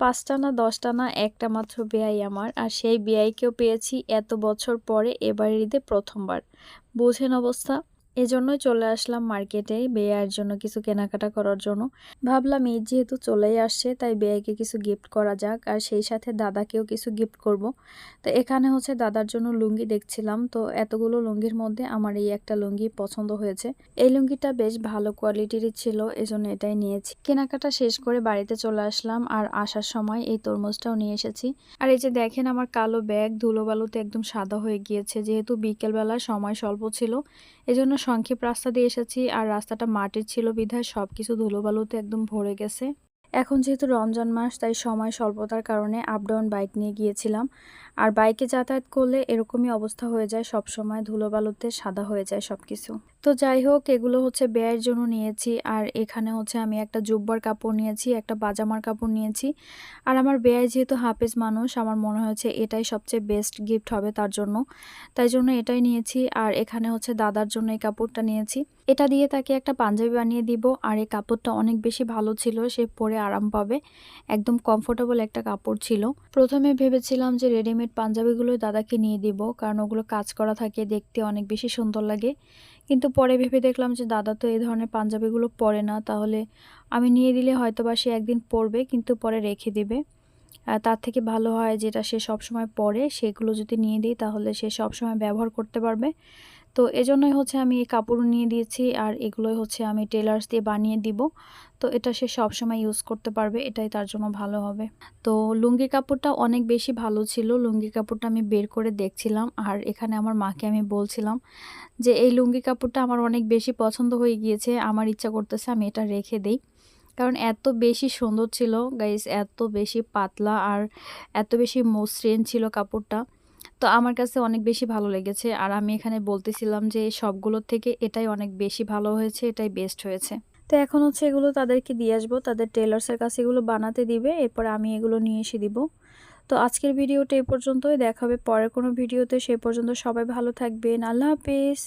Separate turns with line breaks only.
৫টা না ১০টা না একটা মাত্র বেয়াই আমার। আর সেই বেয়াইকেও পেয়েছি এত বছর পরে এবারের ঈদে ১ম বার। বোঝেন অবস্থা। এজন্যই চলে আসলাম মার্কেটে বেয়াইয়ের জন্য কিছু কেনাকাটা করার জন্য। ভাবলাম ঈদ যেহেতু চলেই আসছে তাই বেয়াইকে কিছু গিফট করা যাক আর সেই সাথে দাদাকেও কিছু গিফট করব। তো এখানে হচ্ছে দাদার জন্য লুঙ্গি দেখছিলাম। তো এতগুলো লুঙ্গির মধ্যে আমার এই একটা লুঙ্গি পছন্দ হয়েছে। এই লুঙ্গিটা বেশ ভালো কোয়ালিটিরই ছিল, এজন্য এটাই নিয়েছি। কেনাকাটা শেষ করে বাড়িতে চলে আসলাম আর আসার সময় এই তরমুজটাও নিয়ে এসেছি। আর এই যে দেখেন আমার কালো ব্যাগ ধুলোবালুতে একদম সাদা হয়ে গিয়েছে, যেহেতু বিকেলবেলা সময় স্বল্প ছিল এজন্য সংক্ষেপ রাস্তা দিয়ে এসেছি। আর রাস্তাটা মাটির ছিল বিধায় সবকিছু ধুলোবালুতে একদম ভরে গেছে। এখন যেহেতু রমজান মাস তাই সময় স্বল্পতার কারণে আপ ডাউন বাইক নিয়ে গিয়েছিলাম। আর বাইকে যাতায়াত করলে এরকমই অবস্থা হয়ে যায়, সব সময় ধুলোবালুতে সাদা হয়ে যায় সবকিছু। তো যাই হোক, এগুলো হচ্ছে ব্যয়ের জন্য নিয়েছি। আর এখানে হচ্ছে আমি একটা জুব্বার কাপড় নিয়েছি, একটা পাজামার কাপড় নিয়েছি। আর আমার ব্যয় যেহেতু হাফেজ মানুষ, আমার মনে হয়েছে এটাই সবচেয়ে বেস্ট গিফট হবে তার জন্য, তাই জন্য এটাই নিয়েছি। আর এখানে হচ্ছে দাদার জন্য এই কাপড়টা নিয়েছি। এটা দিয়ে তাকে একটা পাঞ্জাবি বানিয়ে দিব। আর এই কাপড়টা অনেক বেশি ভালো ছিল, সে পরে আরাম পাবে, একদম কমফোর্টেবল একটা কাপড় ছিল। প্রথমে ভেবেছিলাম যে রেডিমেড পাঞ্জাবিগুলোই দাদাকে নিয়ে দিব, কারণ ওগুলো কাজ করা থাকে, দেখতে অনেক বেশি সুন্দর লাগে। কিন্তু পরে ভেবে দেখলাম যে দাদা তো এই ধরনের পাঞ্জাবিগুলো পরে না, তাহলে আমি নিয়ে দিলে হয়তোবা সে একদিন পরবে কিন্তু পরে রেখে দিবে। তার থেকে ভালো হয় যেটা সে সবসময় পরে সেগুলো যদি নিয়ে দিই তাহলে সে সবসময় ব্যবহার করতে পারবে। তো এজন্যই হচ্ছে আমি এই কাপড় নিয়ে দিয়েছি। আর এগুলোই হচ্ছে আমি টেলার্স দিয়ে বানিয়ে দিব। তো এটা সে সবসময় ইউজ করতে পারবে, এটাই তার জন্য ভালো হবে। তো লুঙ্গি কাপড়টা অনেক বেশি ভালো ছিল, লুঙ্গি কাপড়টা আমি বের করে দেখছিলাম। আর এখানে আমার মাকে আমি বলছিলাম যে এই লুঙ্গি কাপড়টা আমার অনেক বেশি পছন্দ হয়ে গিয়েছে, আমার ইচ্ছা করতেছে আমি এটা রেখে দেই, কারণ এত বেশি সুন্দর ছিল গাইস, এত বেশি পাতলা আর এত বেশি মসৃণ ছিল কাপড়টা। তো আমার কাছে অনেক বেশি ভালো লেগেছে। আর আমি এখানে বলতেছিলাম যে সবগুলোর থেকে এটাই অনেক বেশি ভালো হয়েছে, এটাই বেস্ট হয়েছে। তো এখন হচ্ছে এগুলো তাদেরকে দিয়ে আসবো, তাদের টেলার্সের কাছে এগুলো বানাতে দিবে, এরপর আমি এগুলো নিয়ে এসে দিব। তো আজকের ভিডিওটা এই পর্যন্তই, দেখা হবে পরের কোনো ভিডিওতে। সে পর্যন্ত সবাই ভালো থাকবেন, আল্লাহ হাফেজ।